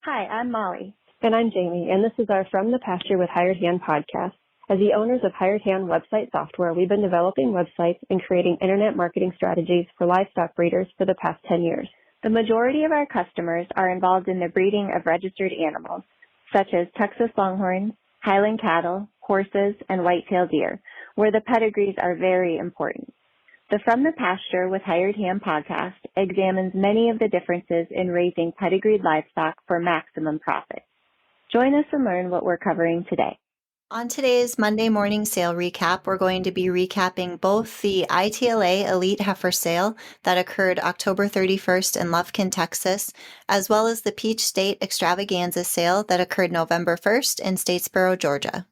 Hi, I'm Molly. And I'm Jamie, and this is our From the Pasture with Hired Hand podcast. As the owners of Hired Hand website software, we've been developing websites and creating internet marketing strategies for livestock breeders for the past 10 years. The majority of our customers are involved in the breeding of registered animals, such as Texas Longhorns, Highland cattle, horses, and white-tailed deer, where the pedigrees are very important. The From the Pasture with Hired Hand podcast examines many of the differences in raising pedigreed livestock for maximum profit. Join us and learn what we're covering today. On today's Monday morning sale recap, we're going to be recapping both the ITLA Elite Heifer sale that occurred October 31st in Lufkin, Texas, as well as the Peach State Extravaganza sale that occurred November 1st in Statesboro, Georgia.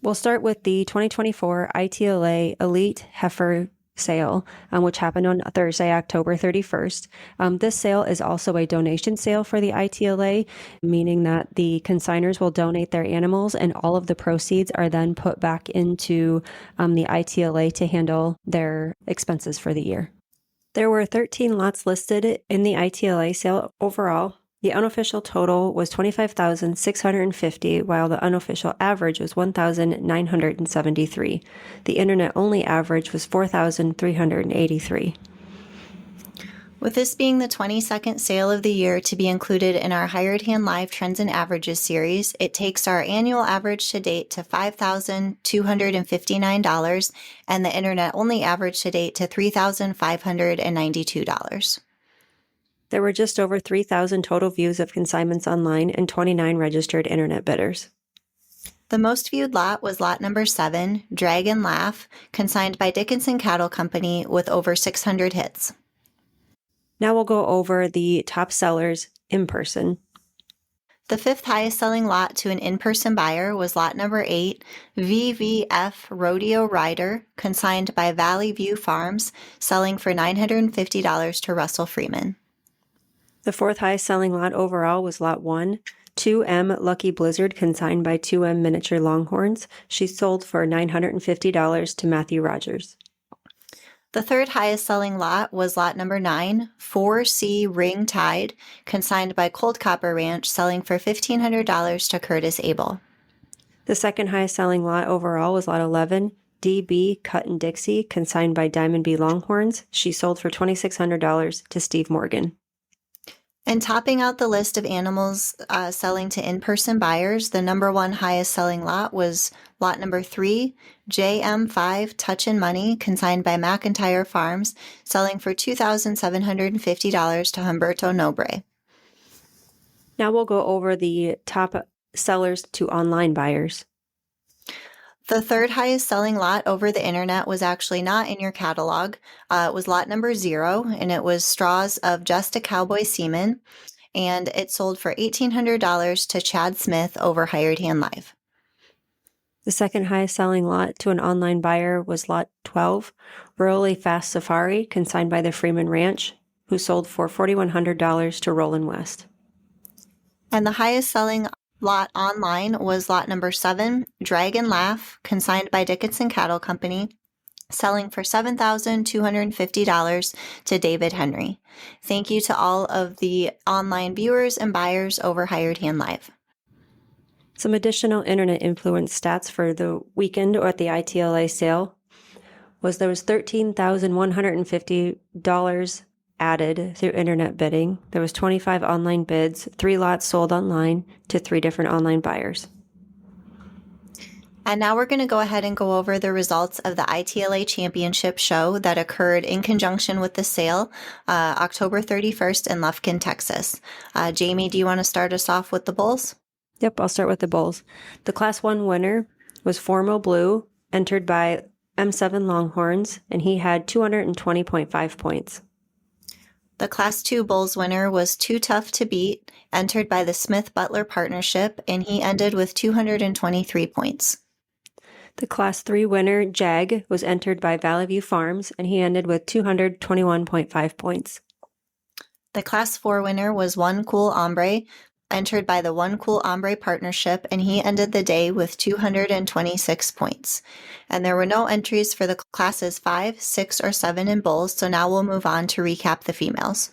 We'll start with the 2024 ITLA Elite Heifer sale, which happened on Thursday, October 31st. This sale is also a donation sale for the ITLA, meaning that the consigners will donate their animals and all of the proceeds are then put back into the ITLA to handle their expenses for the year. There were 13 lots listed in the ITLA sale overall. The unofficial total was $25,650, while the unofficial average was $1,973. The internet-only average was $4,383. With this being the 22nd sale of the year to be included in our Hired Hand Live Trends and Averages series, it takes our annual average to date to $5,259 and the internet-only average to date to $3,592. There were just over 3,000 total views of consignments online and 29 registered internet bidders. The most viewed lot was lot number 7, Dragon Laugh, consigned by Dickinson Cattle Company with over 600 hits. Now we'll go over the top sellers in person. The fifth highest selling lot to an in-person buyer was lot number 8, VVF Rodeo Rider, consigned by Valley View Farms, selling for $950 to Russell Freeman. The fourth highest selling lot overall was lot 1, 2M Lucky Blizzard, consigned by 2M Miniature Longhorns. She sold for $950 to Matthew Rogers. The third highest selling lot was lot number 9, 4C Ring Tide, consigned by Cold Copper Ranch, selling for $1,500 to Curtis Abel. The second highest selling lot overall was lot 11, DB Cut and Dixie, consigned by Diamond B Longhorns. She sold for $2,600 to Steve Morgan. And topping out the list of animals selling to in-person buyers, the number 1 highest selling lot was lot number 3, JM5 Touch and Money, consigned by McIntyre Farms, selling for $2,750 to Humberto Nobre. Now we'll go over the top sellers to online buyers. The third highest selling lot over the internet was actually not in your catalog. It was lot number 0, and it was Straws of Just a Cowboy Seaman, and it sold for $1,800 to Chad Smith over Hired Hand Live. The second highest selling lot to an online buyer was lot 12, Rurally Fast Safari, consigned by the Freeman Ranch, who sold for $4,100 to Roland West. And the highest selling lot online was lot number 7, Dragon Laugh, consigned by Dickinson Cattle Company, selling for $7,250 to David Henry. Thank you to all of the online viewers and buyers over Hired Hand Live. Some additional internet influence stats for the weekend or at the ITLA sale was there was $13,150 added through internet bidding. There was 25 online bids, 3 lots sold online to 3 different online buyers. And now we're going to go ahead and go over the results of the ITLA Championship show that occurred in conjunction with the sale, October 31st in Lufkin, Texas. Jamie, do you want to start us off with the bulls? Yep, I'll start with the bulls. The Class 1 winner was Formo Blue, entered by M7 Longhorns, and he had 220.5 points. The Class 2 Bulls winner was Too Tough to Beat, entered by the Smith-Butler Partnership, and he ended with 223 points. The Class 3 winner, Jag, was entered by Valley View Farms, and he ended with 221.5 points. The Class 4 winner was One Cool Hombre, entered by the One Cool Hombre Partnership, and he ended the day with 226 points. And there were no entries for the classes 5, 6, or 7 in bulls, so now we'll move on to recap the females.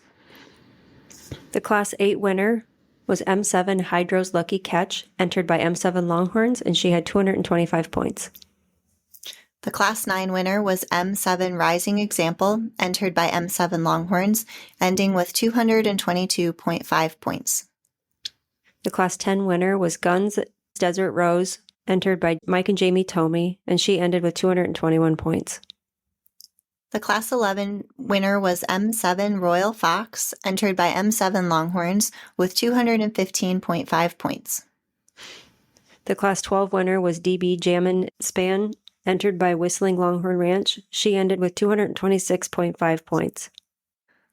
The Class 8 winner was M7 Hydro's Lucky Catch, entered by M7 Longhorns, and she had 225 points. The Class 9 winner was M7 Rising Example, entered by M7 Longhorns, ending with 222.5 points. The Class 10 winner was Guns Desert Rose, entered by Mike and Jamie Tomey, and she ended with 221 points. The Class 11 winner was M7 Royal Fox, entered by M7 Longhorns, with 215.5 points. The Class 12 winner was DB Jammin' Span, entered by Whistling Longhorn Ranch. She ended with 226.5 points.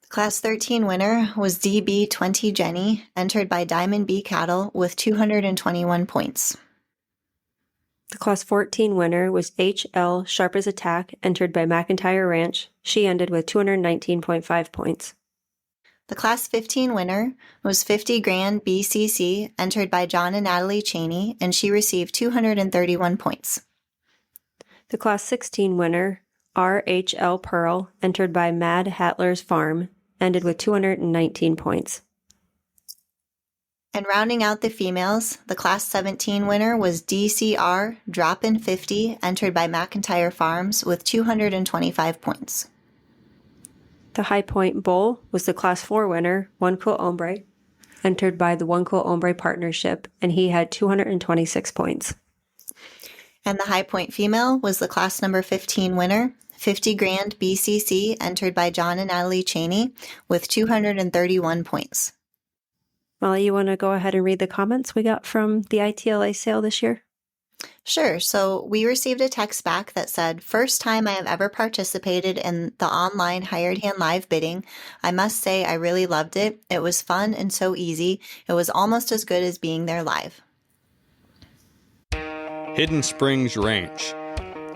The Class 13 winner was DB20 Jenny, entered by Diamond B Cattle, with 221 points. The Class 14 winner was HL Sharp as Attack, entered by McIntyre Ranch. She ended with 219.5 points. The Class 15 winner was 50 Grand BCC, entered by John and Natalie Cheney, and she received 231 points. The Class 16 winner, RHL Pearl, entered by Mad Hattler's Farm, ended with 219 points. And rounding out the females, the Class 17 winner was DCR Droppin' 50, entered by McIntyre Farms, with 225 points. The High Point Bull was the Class 4 winner, One Quilt Ombre, entered by the One Quilt Ombre Partnership, and he had 226 points. And the High Point female was the Class number 15 winner, 50 Grand BCC, entered by John and Natalie Cheney, with 231 points. Molly, you want to go ahead and read the comments we got from the ITLA sale this year? Sure. So we received a text back that said, "First time I have ever participated in the online Hired Hand live bidding. I must say I really loved it. It was fun and so easy. It was almost as good as being there live." Hidden Springs Ranch,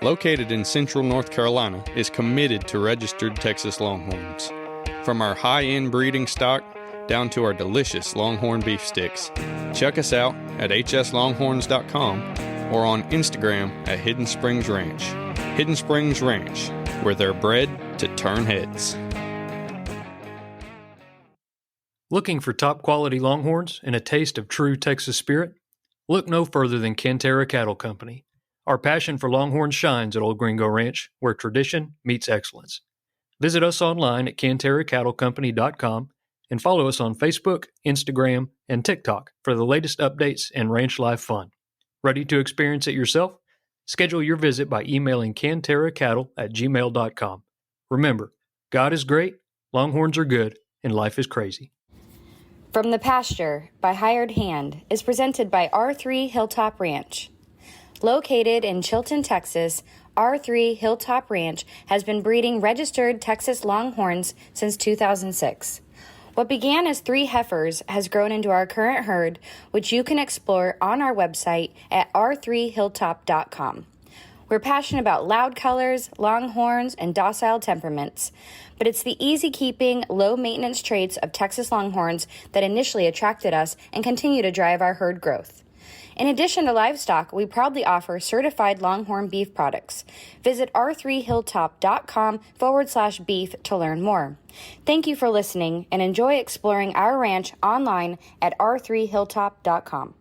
located in central North Carolina, is committed to registered Texas Longhorns. From our high-end breeding stock down to our delicious Longhorn beef sticks, check us out at hslonghorns.com or on Instagram at Hidden Springs Ranch. Hidden Springs Ranch, where they're bred to turn heads. Looking for top-quality Longhorns and a taste of true Texas spirit? Look no further than Cantera Cattle Company. Our passion for Longhorns shines at Old Gringo Ranch, where tradition meets excellence. Visit us online at CanteraCattleCompany.com and follow us on Facebook, Instagram, and TikTok for the latest updates and ranch life fun. Ready to experience it yourself? Schedule your visit by emailing canteracattle@gmail.com. Remember, God is great, Longhorns are good, and life is crazy. From the Pasture by Hired Hand is presented by R3 Hilltop Ranch. Located in Chilton, Texas, R3 Hilltop Ranch has been breeding registered Texas Longhorns since 2006. What began as 3 heifers has grown into our current herd, which you can explore on our website at r3hilltop.com. We're passionate about loud colors, longhorns, and docile temperaments, but it's the easy-keeping, low-maintenance traits of Texas Longhorns that initially attracted us and continue to drive our herd growth. In addition to livestock, we proudly offer certified Longhorn beef products. Visit r3hilltop.com/beef to learn more. Thank you for listening and enjoy exploring our ranch online at r3hilltop.com.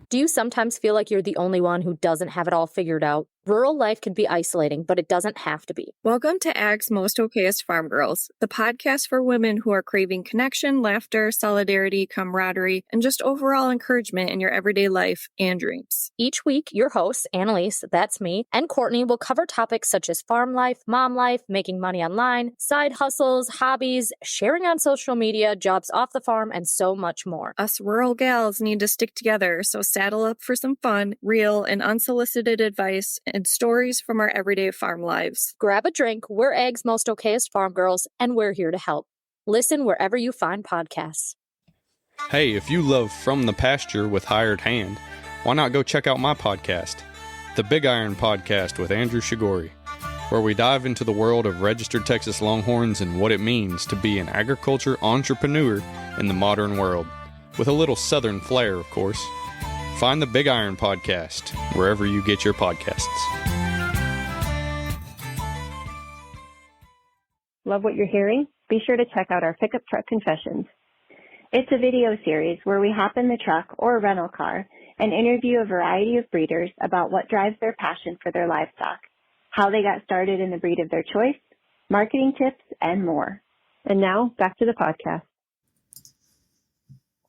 Do you sometimes feel like you're the only one who doesn't have it all figured out? Rural life can be isolating, but it doesn't have to be. Welcome to Ag's Most Okayest Farm Girls, the podcast for women who are craving connection, laughter, solidarity, camaraderie, and just overall encouragement in your everyday life and dreams. Each week, your hosts, Annalise, that's me, and Courtney will cover topics such as farm life, mom life, making money online, side hustles, hobbies, sharing on social media, jobs off the farm, and so much more. Us rural gals need to stick together, so saddle up for some fun, real, and unsolicited advice and stories from our everyday farm lives. Grab a drink, we're Ag's Most Okayest Farm Girls, and we're here to help. Listen wherever you find podcasts. Hey, if you love From the Pasture with Hired Hand, why not go check out my podcast, The Big Iron Podcast with Andrew Shigori, where we dive into the world of registered Texas Longhorns and what it means to be an agriculture entrepreneur in the modern world, with a little southern flair, of course. Find the Big Iron Podcast wherever you get your podcasts. Love what you're hearing? Be sure to check out our Pickup Truck Confessions. It's a video series where we hop in the truck or rental car and interview a variety of breeders about what drives their passion for their livestock, how they got started in the breed of their choice, marketing tips, and more. And now, back to the podcast.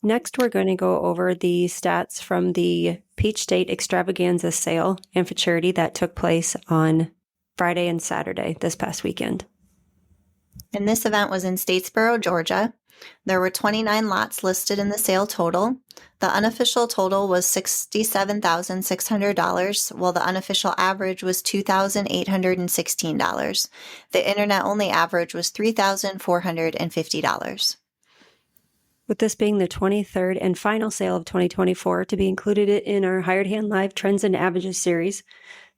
Next, we're going to go over the stats from the Peach State Extravaganza sale and futurity that took place on Friday and Saturday this past weekend. And this event was in Statesboro, Georgia. There were 29 lots listed in the sale total. The unofficial total was $67,600, while the unofficial average was $2,816. The internet-only average was $3,450. With this being the 23rd and final sale of 2024 to be included in our Hired Hand Live Trends and Averages series,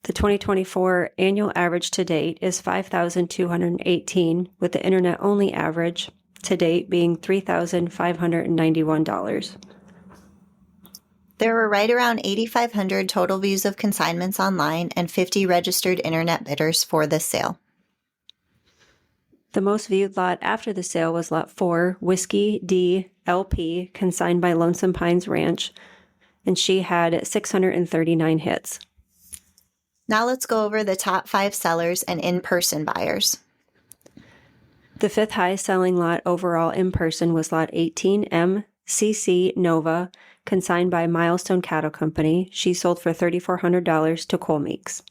the 2024 annual average to date is $5,218, with the internet-only average to date being $3,591. There were right around 8,500 total views of consignments online and 50 registered internet bidders for this sale. The most viewed lot after the sale was Lot 4, Whiskey D LP, consigned by Lonesome Pines Ranch, and she had 639 hits. Now let's go over the top 5 sellers and in-person buyers. The fifth highest selling lot overall in person was Lot 18 MCC Nova, consigned by Milestone Cattle Company. She sold for $3,400 to Cole Meeks.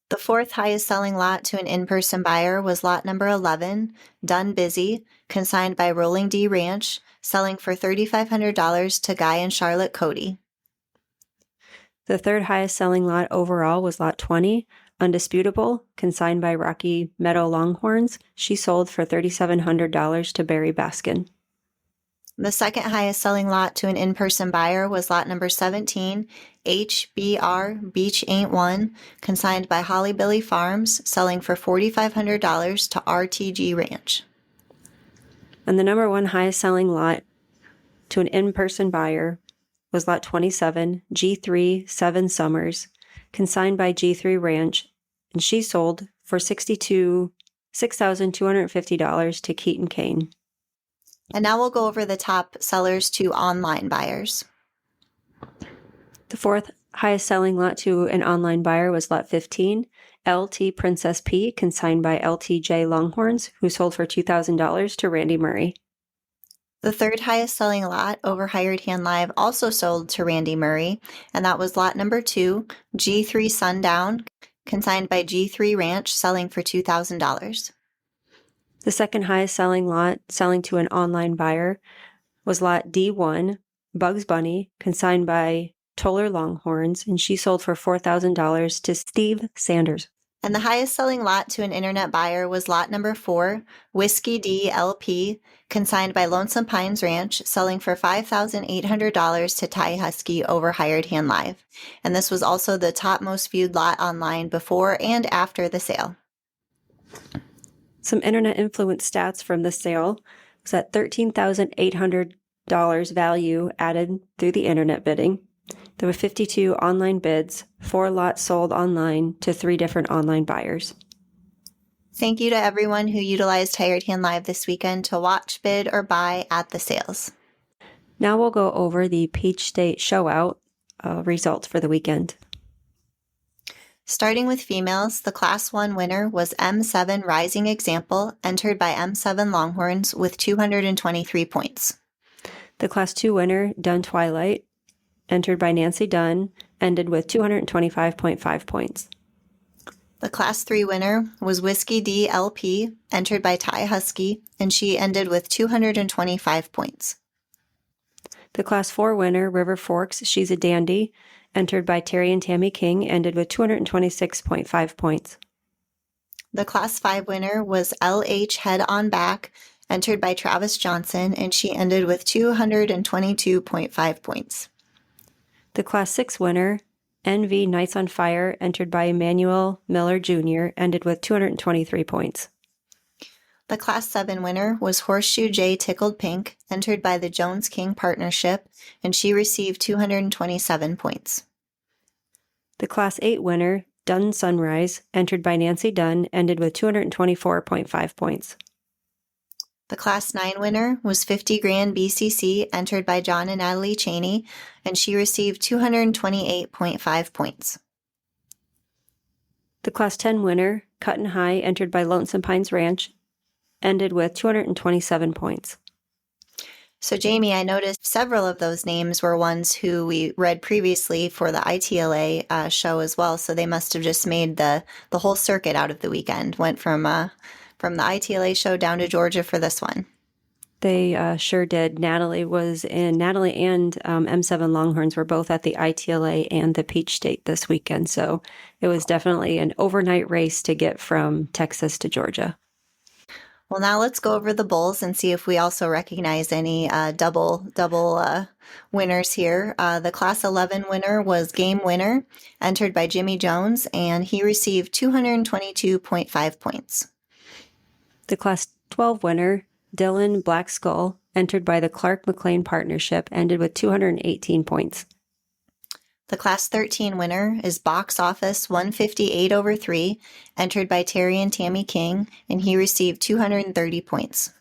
The fourth highest selling lot to an in-person buyer was lot number 11, Done Busy, consigned by Rolling D Ranch, selling for $3,500 to Guy and Charlotte Cody. The third highest selling lot overall was Lot 20, Undisputable, consigned by Rocky Meadow Longhorns. She sold for $3,700 to Barry Baskin. The second highest selling lot to an in-person buyer was lot number 17, HBR Beach Ain't One, consigned by Holly Billy Farms, selling for $4,500 to RTG Ranch. And the number one highest selling lot to an in-person buyer was Lot 27, G3 Seven Summers, consigned by G3 Ranch, and she sold for $6,250 to Keaton Kane. And now we'll go over the top sellers to online buyers. The fourth highest selling lot to an online buyer was Lot 15, LT Princess P, consigned by LTJ Longhorns, who sold for $2,000 to Randy Murray. The third highest selling lot over Hired Hand Live also sold to Randy Murray, and that was lot number 2, G3 Sundown, consigned by G3 Ranch, selling for $2,000. The second highest selling lot selling to an online buyer was Lot D1, Bugs Bunny, consigned by Toller Longhorns, and she sold for $4,000 to Steve Sanders. And the highest selling lot to an internet buyer was lot number 4, Whiskey D LP, consigned by Lonesome Pines Ranch, selling for $5,800 to Ty Husky over Hired Hand Live. And this was also the top most viewed lot online before and after the sale. Some internet influence stats from the sale was that $13,800 value added through the internet bidding. There were 52 online bids, 4 lots sold online to 3 different online buyers. Thank you to everyone who utilized Hired Hand Live this weekend to watch, bid, or buy at the sales. Now we'll go over the Peach State Showout results for the weekend. Starting with females, the Class 1 winner was M7 Rising Example, entered by M7 Longhorns with 223 points. The Class 2 winner, Dunn Twilight, entered by Nancy Dunn, ended with 225.5 points. The Class 3 winner was Whiskey D LP, entered by Ty Husky, and she ended with 225 points. The Class 4 winner, River Forks, She's a Dandy, entered by Terry and Tammy King, ended with 226.5 points. The Class 5 winner was LH Head on Back, entered by Travis Johnson, and she ended with 222.5 points. The Class 6 winner, NV Nights on Fire, entered by Emmanuel Miller Jr., ended with 223 points. The Class 7 winner was Horseshoe J Tickled Pink, entered by the Jones King Partnership, and she received 227 points. The Class 8 winner, Dunn Sunrise, entered by Nancy Dunn, ended with 224.5 points. The Class 9 winner was 50 Grand BCC, entered by John and Natalie Cheney, and she received 228.5 points. The Class 10 winner, Cut and High, entered by Lonesome Pines Ranch, ended with 227 points. So, Jamie, I noticed several of those names were ones who we read previously for the ITLA show as well. So they must have just made the whole circuit out of the weekend. Went from the ITLA show down to Georgia for this one. They sure did. Natalie and M7 Longhorns were both at the ITLA and the Peach State this weekend. So it was definitely an overnight race to get from Texas to Georgia. Well, now let's go over the bulls and see if we also recognize any double winners here. The Class 11 winner was Game Winner, entered by Jimmy Jones, and he received 222.5 points. The Class 12 winner, Dylan Black Skull, entered by the Clark McLean Partnership, ended with 218 points. The Class 13 winner is Box Office 158/3, entered by Terry and Tammy King, and he received 230 points.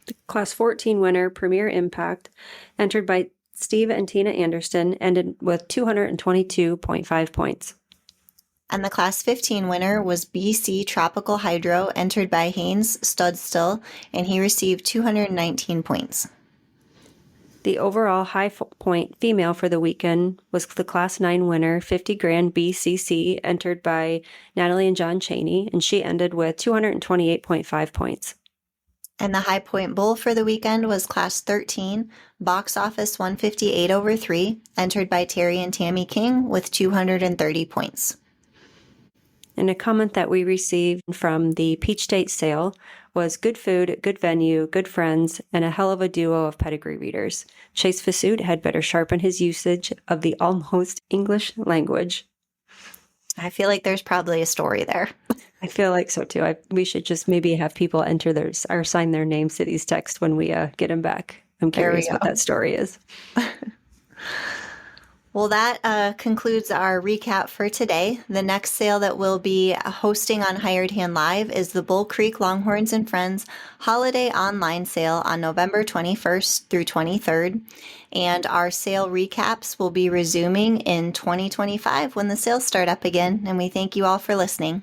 The Class 14 winner, Premier Impact, entered by Steve and Tina Anderson, ended with 222.5 points. And the Class 15 winner was BC Tropical Hydro, entered by Haynes Studstill, and he received 219 points. The overall high point female for the weekend was the Class 9 winner, 50 Grand BCC, entered by Natalie and John Cheney, and she ended with 228.5 points. And the high point bull for the weekend was Class 13, Box Office 158/3, entered by Terry and Tammy King with 230 points. And a comment that we received from the Peach State sale was good food, good venue, good friends, and a hell of a duo of pedigree readers. Chase Fassoot had better sharpen his usage of the almost English language. I feel like there's probably a story there. I feel like so too. We should just maybe have people enter theirs or sign their names to these texts when we get them back. I'm curious what that story is. Well, that concludes our recap for today. The next sale that we'll be hosting on Hired Hand Live is the Bull Creek Longhorns and Friends Holiday Online Sale on November 21st through 23rd. And our sale recaps will be resuming in 2025 when the sales start up again. And we thank you all for listening.